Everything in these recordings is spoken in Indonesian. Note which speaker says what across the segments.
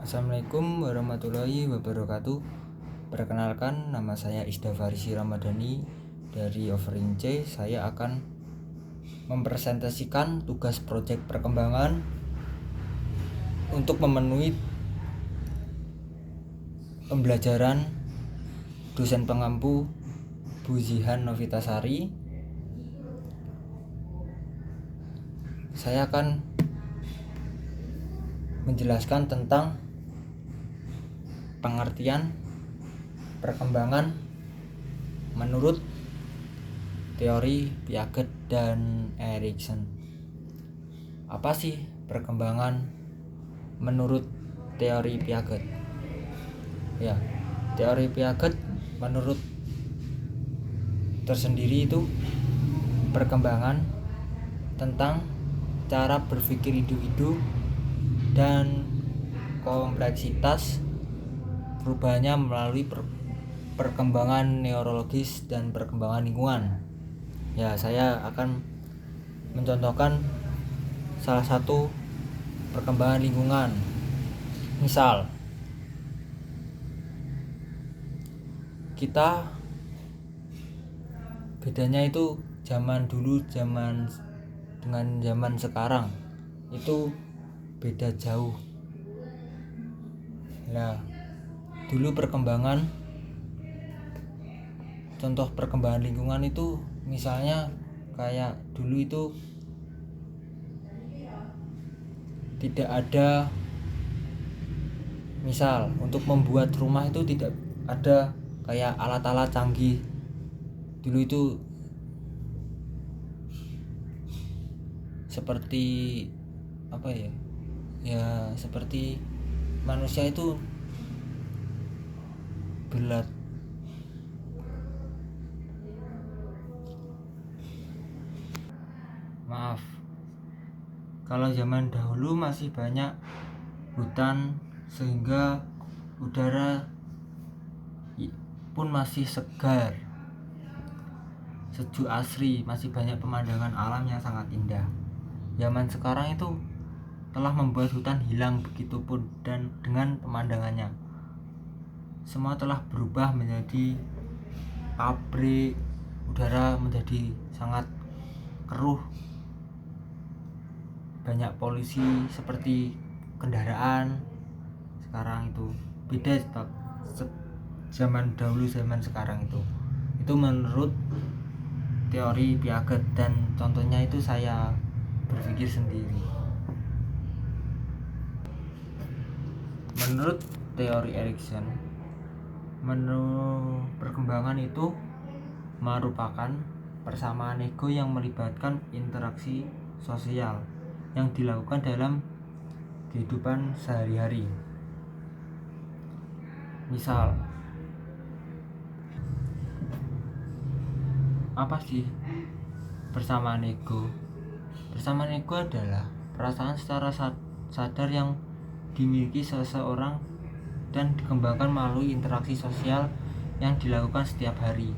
Speaker 1: Assalamualaikum warahmatullahi wabarakatuh. Perkenalkan, nama saya Isda Farisi Ramadhani dari Offering C. Saya akan mempresentasikan tugas proyek perkembangan untuk memenuhi pembelajaran dosen pengampu Bu Zihan Novitasari. Saya akan menjelaskan tentang pengertian perkembangan menurut teori Piaget dan Erikson. Apa sih perkembangan menurut teori Piaget? Ya, teori Piaget menurut tersendiri itu perkembangan tentang cara berpikir individu dan kompleksitas perubahannya melalui perkembangan neurologis dan perkembangan lingkungan. Ya, saya akan mencontohkan salah satu perkembangan lingkungan. Misal, kita bedanya itu zaman dulu dengan zaman sekarang itu beda jauh. Nah, dulu contoh perkembangan lingkungan itu misalnya kayak dulu itu tidak ada, misal untuk membuat rumah itu tidak ada kayak alat-alat canggih. Dulu itu seperti apa ya? Ya seperti manusia itu kalau zaman dahulu masih banyak hutan sehingga udara pun masih segar, sejuk asri, masih banyak pemandangan alam yang sangat indah. Zaman sekarang itu telah membuat hutan hilang, begitupun dan dengan pemandangannya. Semua telah berubah menjadi pabrik, udara menjadi sangat keruh, banyak polusi seperti kendaraan. Sekarang itu beda zaman dahulu zaman sekarang itu menurut teori Piaget, dan contohnya itu saya berpikir sendiri. Menurut teori Erikson, menurut perkembangan itu merupakan persamaan ego yang melibatkan interaksi sosial yang dilakukan dalam kehidupan sehari-hari. Misal, apa sih persamaan ego? Persamaan ego adalah perasaan secara sadar yang dimiliki seseorang dan dikembangkan melalui interaksi sosial yang dilakukan setiap hari.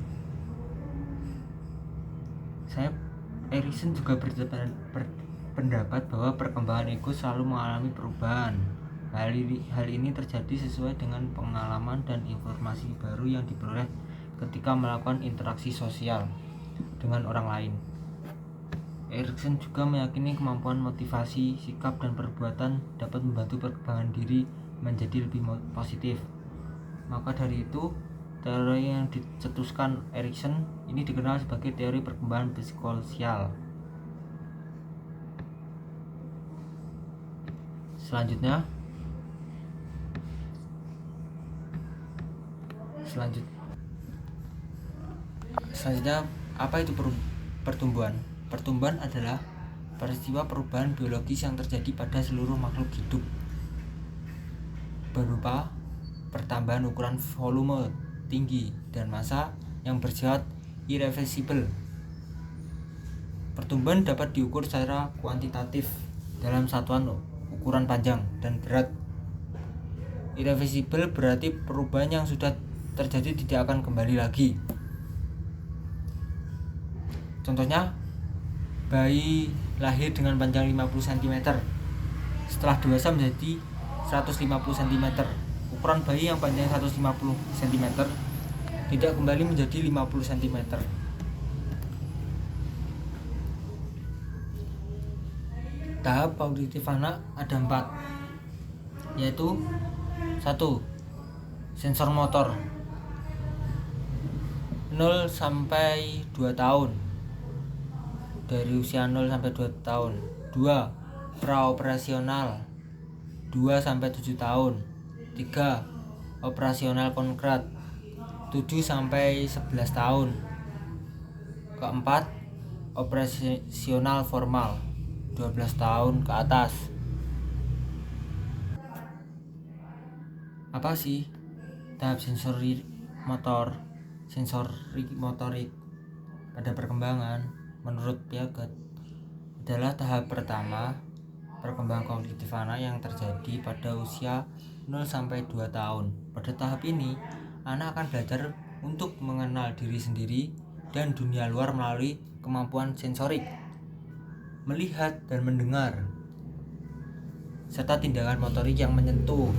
Speaker 1: Erikson juga berpendapat bahwa perkembangan ego selalu mengalami perubahan. Hal ini terjadi sesuai dengan pengalaman dan informasi baru yang diperoleh ketika melakukan interaksi sosial dengan orang lain. Erikson juga meyakini kemampuan motivasi, sikap, dan perbuatan dapat membantu perkembangan diri menjadi lebih positif. Maka dari itu, teori yang dicetuskan Erikson ini dikenal sebagai teori perkembangan psikososial. Selanjutnya, apa itu pertumbuhan? Pertumbuhan adalah peristiwa perubahan biologis yang terjadi pada seluruh makhluk hidup berupa pertambahan ukuran volume, tinggi, dan massa yang bersifat irreversibel. Pertumbuhan dapat diukur secara kuantitatif dalam satuan ukuran panjang dan berat. Irreversibel berarti perubahan yang sudah terjadi tidak akan kembali lagi. Contohnya, bayi lahir dengan panjang 50 cm, setelah dewasa menjadi 150 cm. Ukuran bayi yang panjang 150 cm tidak kembali menjadi 50 cm. Tahap kognitif anak ada 4, yaitu 1. Sensor motor 0 sampai 2 tahun, dari usia 0 sampai 2 tahun. 2. Praoperasional 2 sampai 7 tahun. 3. Operasional konkret 7 sampai 11 tahun. Keempat, operasional formal 12 tahun ke atas. Apa sih tahap sensorik motorik pada perkembangan? Menurut Piaget adalah tahap pertama perkembangan kognitif anak yang terjadi pada usia 0 sampai 2 tahun. Pada tahap ini, anak akan belajar untuk mengenal diri sendiri dan dunia luar melalui kemampuan sensorik, melihat dan mendengar, serta tindakan motorik yang menyentuh,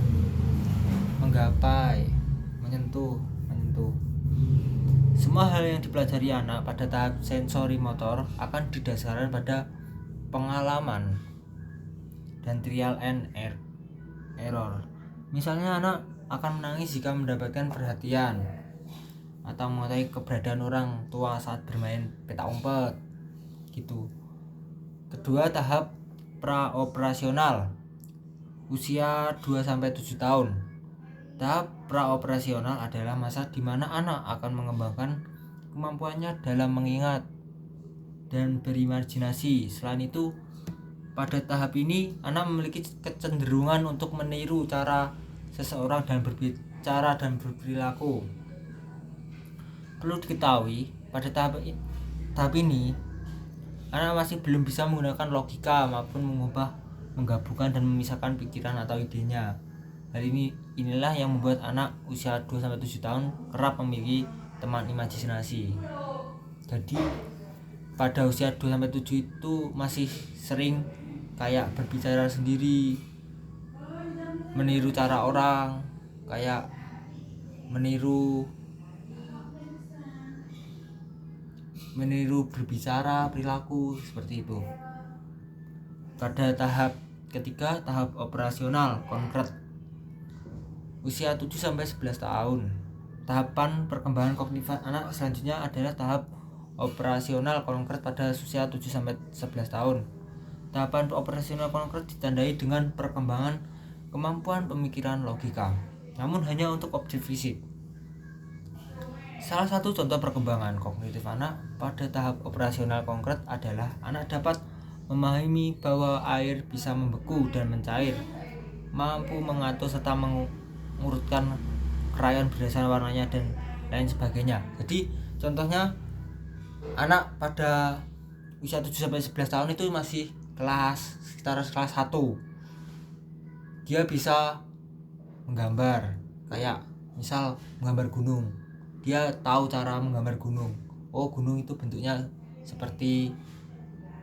Speaker 1: menggapai, menyentuh. Semua hal yang dipelajari anak pada tahap sensori motor akan didasarkan pada pengalaman dan trial and error. Misalnya anak akan menangis jika mendapatkan perhatian atau mengetahui keberadaan orang tua saat bermain petak umpet gitu. Kedua, tahap praoperasional usia 2 sampai 7 tahun. Tahap praoperasional adalah masa di mana anak akan mengembangkan kemampuannya dalam mengingat dan berimajinasi. Selain itu, pada tahap ini anak memiliki kecenderungan untuk meniru cara seseorang dan berbicara dan berperilaku. Perlu diketahui, pada tahap ini anak masih belum bisa menggunakan logika maupun menggabungkan dan memisahkan pikiran atau idenya. Hal inilah yang membuat anak usia 2 sampai 7 tahun kerap memiliki teman imajinasi. Jadi pada usia 2 sampai 7 itu masih sering kayak berbicara sendiri, meniru cara orang, kayak meniru berbicara, perilaku seperti itu. Pada tahap ketiga, tahap operasional konkret usia 7 sampai 11 tahun. Tahapan perkembangan kognitif anak selanjutnya adalah tahap operasional konkret pada usia 7 sampai 11 tahun. Tahapan operasional konkret ditandai dengan perkembangan kemampuan pemikiran logika, namun hanya untuk objek fisik. Salah satu contoh perkembangan kognitif anak pada tahap operasional konkret adalah anak dapat memahami bahwa air bisa membeku dan mencair, mampu mengatur serta mengurutkan krayon berdasarkan warnanya dan lain sebagainya. Jadi contohnya anak pada usia 7 sampai 11 tahun itu masih sekitar kelas 1. Dia bisa menggambar, kayak misal menggambar gunung. Dia tahu cara menggambar gunung. Oh, gunung itu bentuknya seperti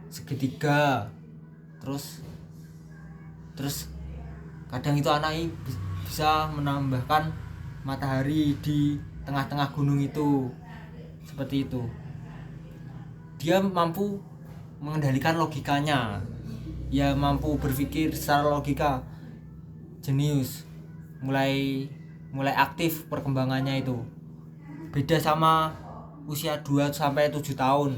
Speaker 1: segitiga. Terus kadang itu anak ini bisa menambahkan matahari di tengah-tengah gunung itu, seperti itu. Dia mampu mengendalikan logikanya, ya mampu berpikir secara logika, jenius, mulai aktif perkembangannya itu. Beda sama usia 2 sampai 7 tahun.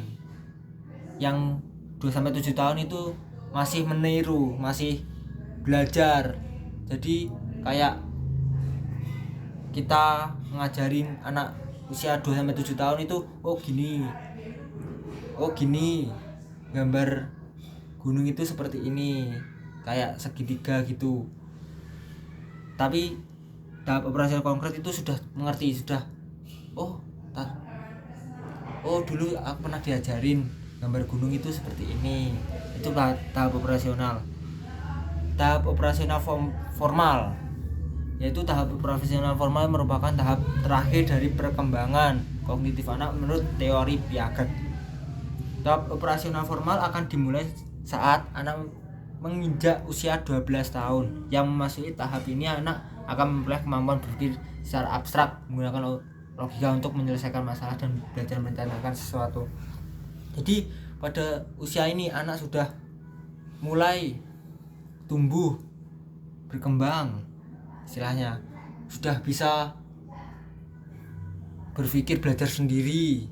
Speaker 1: Yang 2 sampai 7 tahun itu masih meniru, masih belajar. Jadi kayak kita ngajarin anak usia 2 sampai 7 tahun itu, oh gini, gambar gunung itu seperti ini, kayak segitiga gitu. Tapi tahap operasi konkret itu sudah mengerti, dulu aku pernah diajarin gambar gunung itu seperti ini. Itu tahap operasional. Tahap operasional formal, yaitu tahap operasional formal merupakan tahap terakhir dari perkembangan kognitif anak menurut teori Piaget. Tahap operasional formal akan dimulai saat anak menginjak usia 12 tahun. Yang memasuki tahap ini anak akan mempelajari kemampuan berpikir secara abstrak, menggunakan logika untuk menyelesaikan masalah dan belajar merencanakan sesuatu. Jadi pada usia ini anak sudah mulai tumbuh, berkembang, istilahnya sudah bisa berpikir, belajar sendiri,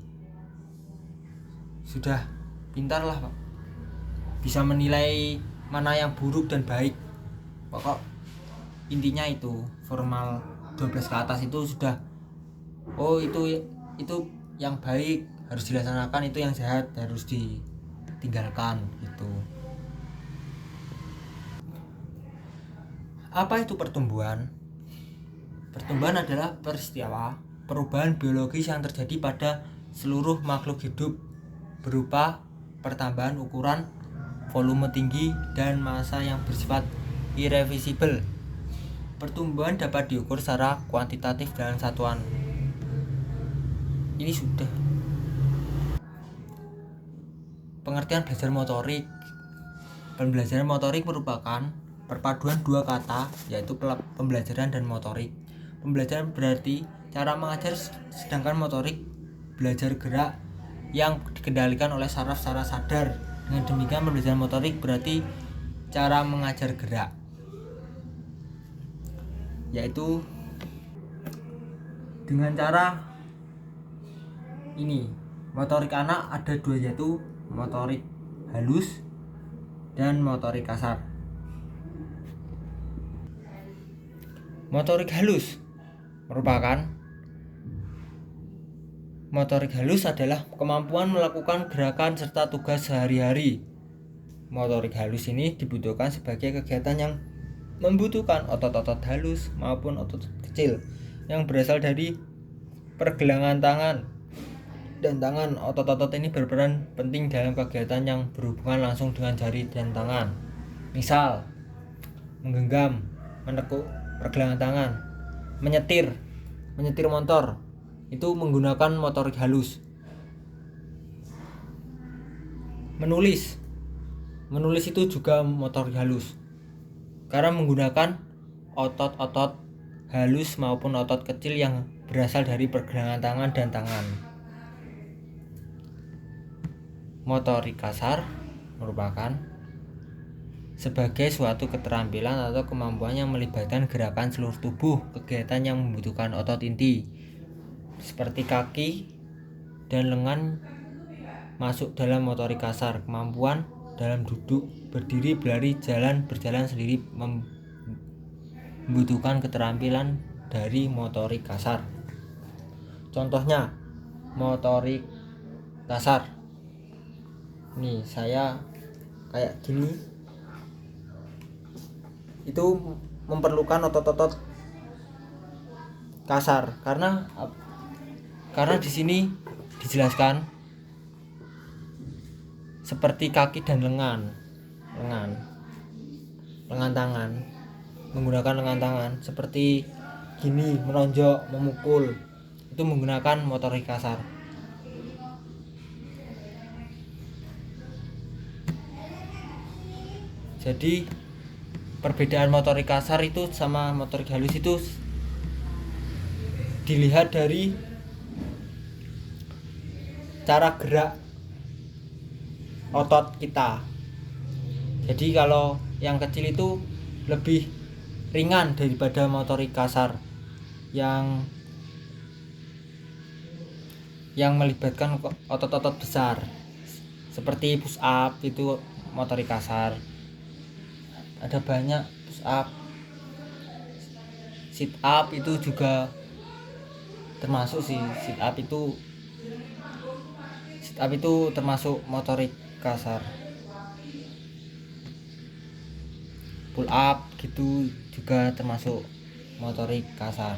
Speaker 1: sudah pintar lah Pak, bisa menilai mana yang buruk dan baik. Pokok intinya itu formal 12 ke atas itu sudah, oh itu yang baik harus dilaksanakan, itu yang jahat harus ditinggalkan gitu. Apa itu pertumbuhan? Pertumbuhan adalah peristiwa perubahan biologis yang terjadi pada seluruh makhluk hidup berupa pertambahan ukuran, volume tinggi, dan massa yang bersifat irreversibel. Pertumbuhan dapat diukur secara kuantitatif dalam satuan. Ini sudah. Pengertian belajar motorik. Pembelajaran motorik merupakan perpaduan dua kata, yaitu pembelajaran dan motorik. Pembelajaran berarti cara mengajar, sedangkan motorik belajar gerak yang dikendalikan oleh saraf secara sadar. Dengan demikian pembelajaran motorik berarti cara mengajar gerak, yaitu dengan cara ini. Motorik anak ada dua, yaitu motorik halus dan motorik kasar. Motorik halus adalah kemampuan melakukan gerakan serta tugas sehari-hari. Motorik halus ini dibutuhkan sebagai kegiatan yang membutuhkan otot-otot halus maupun otot kecil yang berasal dari pergelangan tangan dan tangan. Otot-otot ini berperan penting dalam kegiatan yang berhubungan langsung dengan jari dan tangan. Misal, menggenggam, menekuk pergelangan tangan, menyetir motor, itu menggunakan motorik halus. Menulis itu juga motorik halus, karena menggunakan otot-otot halus maupun otot kecil yang berasal dari pergelangan tangan dan tangan. Motorik kasar merupakan sebagai suatu keterampilan atau kemampuan yang melibatkan gerakan seluruh tubuh, kegiatan yang membutuhkan otot inti seperti kaki dan lengan masuk dalam motorik kasar. Kemampuan dalam duduk, berdiri, berlari, berjalan sendiri membutuhkan keterampilan dari motorik kasar. Contohnya motorik kasar, nih saya kayak gini, itu memerlukan otot-otot kasar karena di sini dijelaskan seperti kaki dan lengan tangan, menggunakan lengan tangan seperti gini, menonjok, memukul, itu menggunakan motorik kasar. Jadi perbedaan motorik kasar itu sama motorik halus itu dilihat dari cara gerak otot kita. Jadi kalau yang kecil itu lebih ringan daripada motorik kasar yang melibatkan otot-otot besar, seperti push up, itu motorik kasar. Ada banyak push up, sit up itu juga termasuk sih. Sit up itu termasuk motorik kasar. Pull up gitu juga termasuk motorik kasar.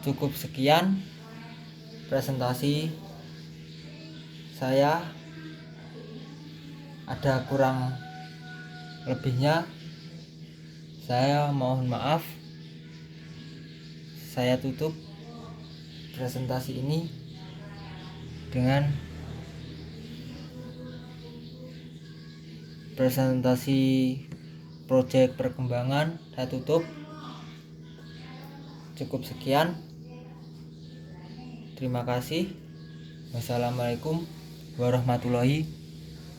Speaker 1: Cukup sekian presentasi saya, ada kurang lebihnya saya mohon maaf. Saya tutup presentasi ini dengan presentasi proyek perkembangan saya tutup. Cukup sekian. Terima kasih. Wassalamualaikum warahmatullahi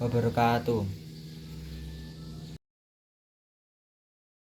Speaker 1: wabarakatuh.